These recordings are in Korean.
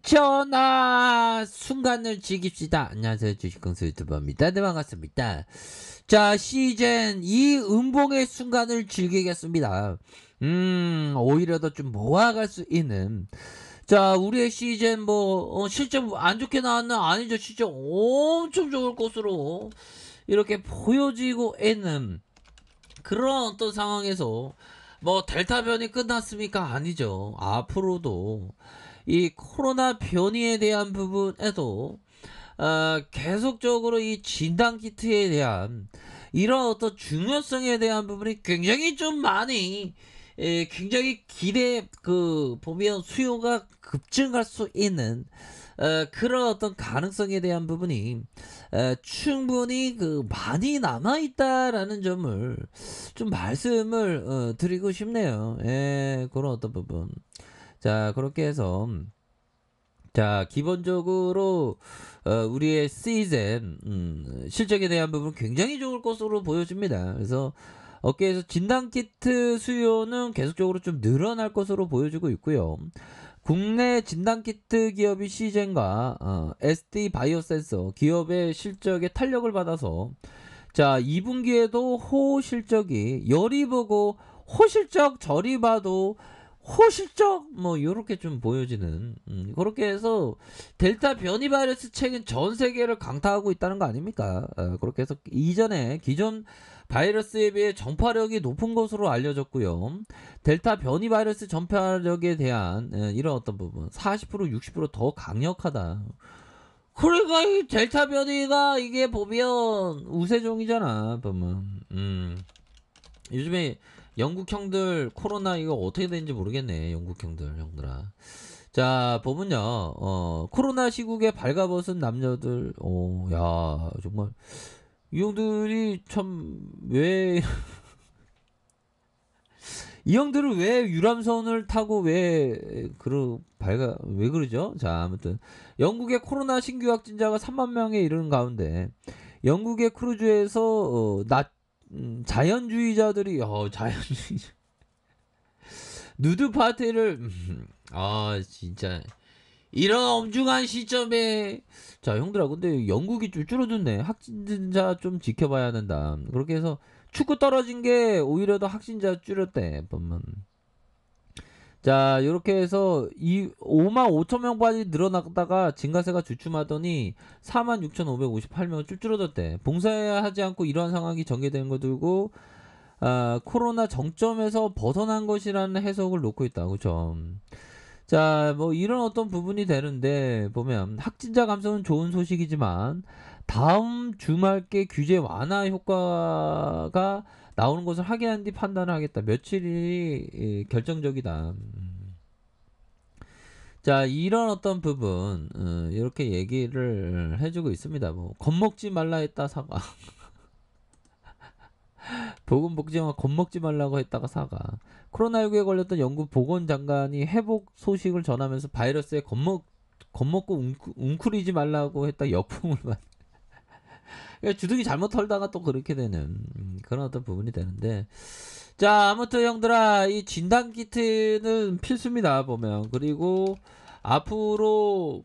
주상천하 순간을 즐깁시다. 안녕하세요, 주식공수 유튜버입니다. 네, 반갑습니다. 자, 시즌 이 음봉의 순간을 즐기겠습니다. 오히려 더 좀 모아갈 수 있는, 자, 우리의 시즌 실적 안 좋게 나왔나? 아니죠. 실적 엄청 좋을 것으로 이렇게 보여지고 있는 그런 어떤 상황에서 델타 변이 끝났습니까? 아니죠. 앞으로도 이 코로나 변이에 대한 부분에도 계속적으로 이 진단키트에 대한 이런 어떤 중요성에 대한 부분이 굉장히 좀 많이 굉장히 보면 수요가 급증할 수 있는 그런 어떤 가능성에 대한 부분이 충분히 많이 남아있다라는 점을 좀 말씀을 드리고 싶네요. 그런 어떤 부분. 자, 그렇게 해서, 자, 기본적으로, 우리의 시즌, 실적에 대한 부분 굉장히 좋을 것으로 보여집니다. 그래서, 업계에서 진단키트 수요는 계속적으로 좀 늘어날 것으로 보여지고 있고요. 국내 진단키트 기업이 시젠과, SD 바이오센서 기업의 실적에 탄력을 받아서, 자, 2분기에도 호실적이 열이 보고 호실적 저리 봐도 호실적 요렇게 좀 보여지는 그렇게 해서 델타 변이 바이러스 책은 전 세계를 강타하고 있다는 거 아닙니까? 그렇게 해서 이전에 기존 바이러스에 비해 전파력이 높은 것으로 알려졌고요. 델타 변이 바이러스 전파력에 대한 이런 어떤 부분 40% 60%더 강력하다. 그러니까 이 델타 변이가 이게 보면 우세종이잖아. 보면 요즘에 영국 형들 코로나 이거 어떻게 되는지 모르겠네. 영국 형들아. 자, 보면요. 코로나 시국에 발가벗은 남녀들. 야, 정말 이 형들이 참 왜 이 형들은 왜 유람선을 타고 왜 그러죠? 자, 아무튼 영국의 코로나 신규 확진자가 3만 명에 이르는 가운데 영국의 크루즈에서 자연주의자들이 누드 파티를 진짜 이런 엄중한 시점에 자, 형들아, 근데 영국이 좀 줄어드네. 확진자 좀 지켜봐야 된다. 그렇게 해서 축구 떨어진 게 오히려 더 확진자 줄였대. 보면. 자, 이렇게 해서 5만 5천 명까지 늘어났다가 증가세가 주춤하더니 4만 6,558명 쭉 줄어들었대. 봉사하지 않고 이러한 상황이 전개되는 거 들고 코로나 정점에서 벗어난 것이라는 해석을 놓고 있다. 그죠? 자, 이런 어떤 부분이 되는데 보면 확진자 감소는 좋은 소식이지만 다음 주말께 규제 완화 효과가 나오는 것을 확인한 뒤 판단을 하겠다. 며칠이 결정적이다. 자, 이런 어떤 부분 이렇게 얘기를 해주고 있습니다. 겁먹지 말라 했다 사과. 보건복지부가 겁먹지 말라고 했다가 사과. 코로나19에 걸렸던 영국 보건장관이 회복 소식을 전하면서 바이러스에 겁먹고 웅크리지 말라고 했다 역풍을 받. 그러니까 주둥이 잘못 털다가 또 그렇게 되는 그런 어떤 부분이 되는데, 자, 아무튼 형들아, 이 진단키트는 필수입니다. 보면. 그리고 앞으로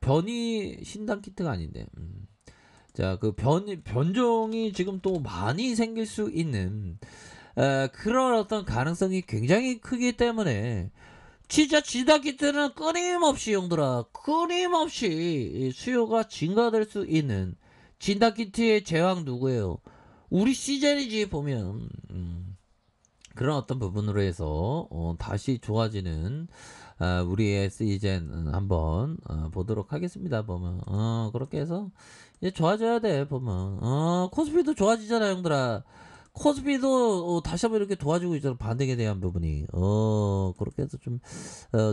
변이 진단키트가 아닌데 자, 변종이 지금 또 많이 생길 수 있는 그런 어떤 가능성이 굉장히 크기 때문에 진짜 진단키트는 끊임없이 형들아, 끊임없이 수요가 증가될 수 있는 진단키트의 제왕 누구예요? 우리 시즌이지. 보면 그런 어떤 부분으로 해서 다시 좋아지는 우리의 시즌 한번 보도록 하겠습니다. 보면 그렇게 해서 이제 좋아져야 돼. 보면 코스피도 좋아지잖아 형들아. 코스피도 다시 한번 이렇게 도와주고 있잖아. 반등에 대한 부분이 그렇게 해서 좀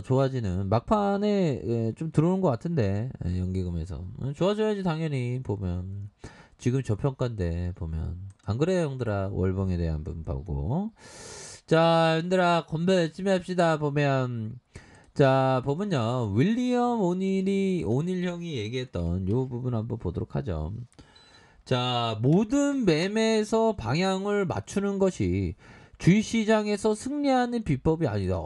좋아지는 막판에 좀 들어오는 것 같은데 연기금에서 좋아져야지 당연히. 보면 지금 저평가인데 보면 안 그래요 형들아. 월봉에 대한 부분 보고. 자, 형들아, 건배 열심히 합시다. 보면 자, 보면요, 윌리엄 오닐 형이 얘기했던 요 부분 한번 보도록 하죠. 자, 모든 매매에서 방향을 맞추는 것이 주식시장에서 승리하는 비법이 아니다.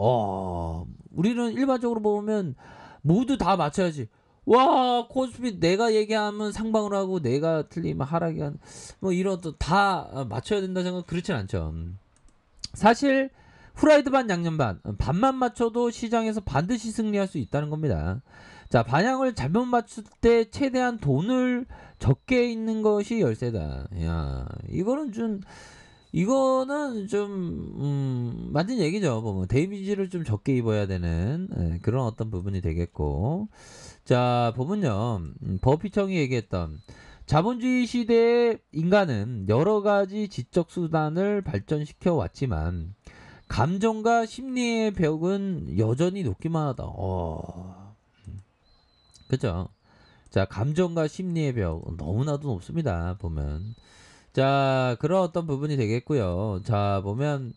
우리는 일반적으로 보면 모두 다 맞춰야지. 와, 코스피 내가 얘기하면 상방으로 하고 내가 틀리면 하락이 뭐 이런 또 다 맞춰야 된다 생각 그렇진 않죠. 사실 후라이드 반 양념 반만 맞춰도 시장에서 반드시 승리할 수 있다는 겁니다. 자, 반향을 잘못 맞출 때 최대한 돈을 적게 있는 것이 열쇠다. 야, 이거는 좀 맞는 얘기죠. 뭐 데미지를 좀 적게 입어야 되는 그런 어떤 부분이 되겠고. 자, 보면요. 버피청이 얘기했던 자본주의 시대의 인간은 여러 가지 지적 수단을 발전시켜 왔지만 감정과 심리의 벽은 여전히 높기만 하다. 그죠? 자, 감정과 심리의 벽 너무나도 높습니다. 보면. 자, 그런 어떤 부분이 되겠고요. 자, 보면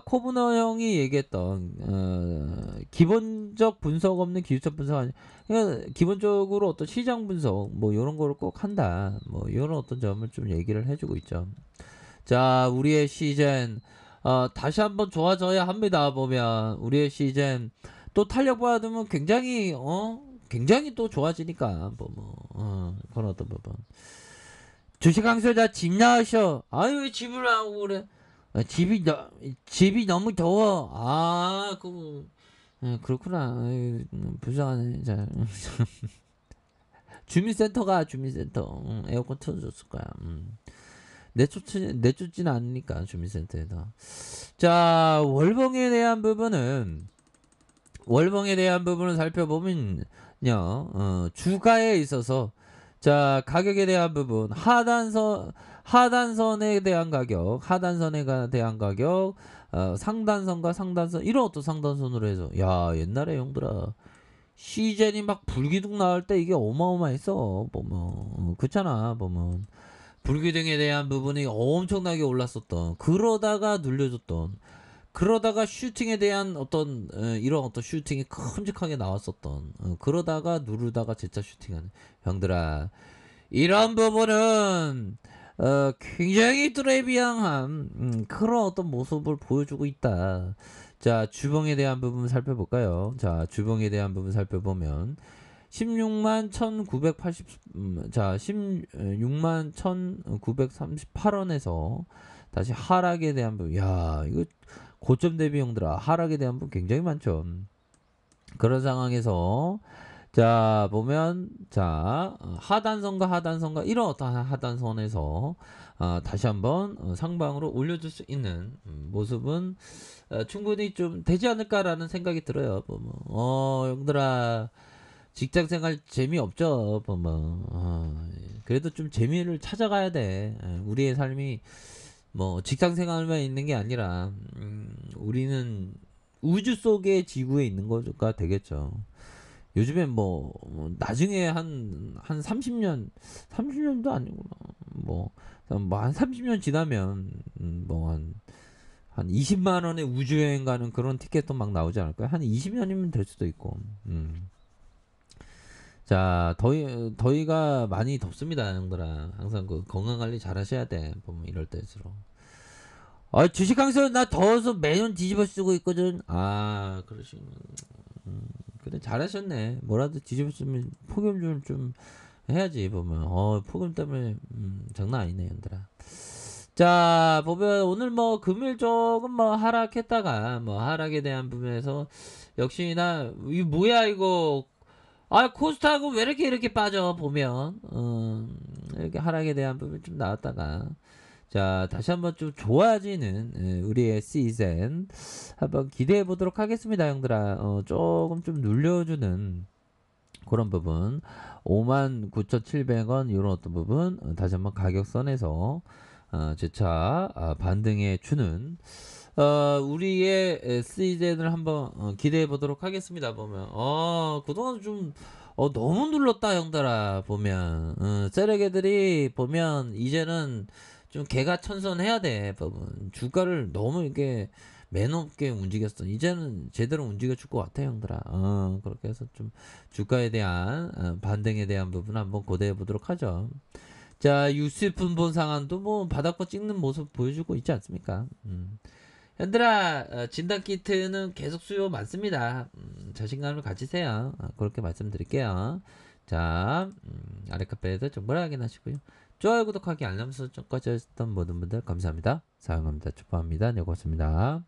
코브너 형이 얘기했던 기본적 분석 없는 기술적 분석 아니, 그러니까 기본적으로 어떤 시장 분석 뭐 이런 거를 꼭 한다. 뭐 이런 어떤 점을 좀 얘기를 해주고 있죠. 자, 우리의 시즌 다시 한번 좋아져야 합니다. 보면 우리의 시즌 또 탄력 받으면 굉장히 또 좋아지니까 그런 어떤 부분. 주식 강소자 집 나으셔. 아유 왜 집을 하고 그래? 집이 너무 더워. 그렇구나. 아유, 불쌍하네. 자, 주민센터. 에어컨 틀어줬을 거야. 내쫓지는 않으니까 주민센터에서. 자, 월봉에 대한 부분은 살펴보면요. 주가에 있어서 자, 가격에 대한 부분 하단선에 대한 가격, 상단선과 상단선 이런 어떤 상단선으로 해서 야, 옛날에 형들아 시젠이 막 불기둥 나올 때 이게 어마어마했어. 보면 그렇잖아. 보면 불기둥에 대한 부분이 엄청나게 올랐었던 그러다가 눌려줬던 그러다가 슈팅에 대한 어떤 이런 어떤 슈팅이 큼직하게 나왔었던 그러다가 누르다가 재차 슈팅하는 형들아 이런 부분은 굉장히 트레비앙한 그런 어떤 모습을 보여주고 있다. 자, 주봉에 대한 부분 살펴볼까요? 자, 주봉에 대한 부분 살펴보면 16만 1980 자, 16만 1938원에서 다시 하락에 대한 부분. 야, 이거 고점 대비 형들아 하락에 대한 부분 굉장히 많죠. 그런 상황에서 자, 보면 자, 하단선과 이런 어떤 하단선에서 다시 한번 상방으로 올려줄 수 있는 모습은 충분히 좀 되지 않을까라는 생각이 들어요. 보면 형들아 직장생활 재미없죠. 보면 그래도 좀 재미를 찾아가야 돼. 우리의 삶이 뭐 직장생활만 있는 게 아니라 우리는 우주 속의 지구에 있는 거가 되겠죠. 요즘엔 나중에 한 30년도 아니구나. 한 30년 지나면 한 20만 원에 우주여행 가는 그런 티켓도 막 나오지 않을까요? 한 20년이면 될 수도 있고. 자, 더위가 많이 덥습니다, 형들아. 항상 그 건강 관리 잘 하셔야 돼. 보면 이럴 때일수록. 주식 강사 나 더워서 매년 뒤집어 쓰고 있거든. 그러시면 그래 잘하셨네. 뭐라도 뒤집어 쓰면 폭염 좀 해야지. 보면 폭염 때문에 장난 아니네, 형들아. 자, 보면 오늘 금요일 조금 하락했다가 하락에 대한 부분에서 역시나 이 뭐야 이거 코스닥은 왜 이렇게 빠져 보면 이렇게 하락에 대한 부분 좀 나왔다가 자, 다시 한번 좀 좋아지는 우리의 시즌 한번 기대해 보도록 하겠습니다, 형들아. 조금 좀 눌려주는 그런 부분 59,700원 이런 어떤 부분 다시 한번 가격선에서 재차 반등해 주는 우리의 시즌을 한번 기대해 보도록 하겠습니다. 보면 그동안 좀 너무 눌렀다 형들아. 보면 세력애들이 보면 이제는 좀 개가천선해야 돼. 보면 주가를 너무 이렇게 매너없게 움직였어. 이제는 제대로 움직여줄 것 같아 형들아. 그렇게 해서 좀 주가에 대한 반등에 대한 부분 한번 고대해 보도록 하죠. 자, 유스푼 본 상한도 바닥과 찍는 모습 보여주고 있지 않습니까? 얘들아, 진단 키트는 계속 수요 많습니다. 자신감을 가지세요. 그렇게 말씀드릴게요. 자, 아래 카페에서 정보를 확인하시고요. 좋아요, 구독하기, 알람 설정까지 하셨던 모든 분들 감사합니다. 사용합니다. 축하합니다. 네, 고맙습니다.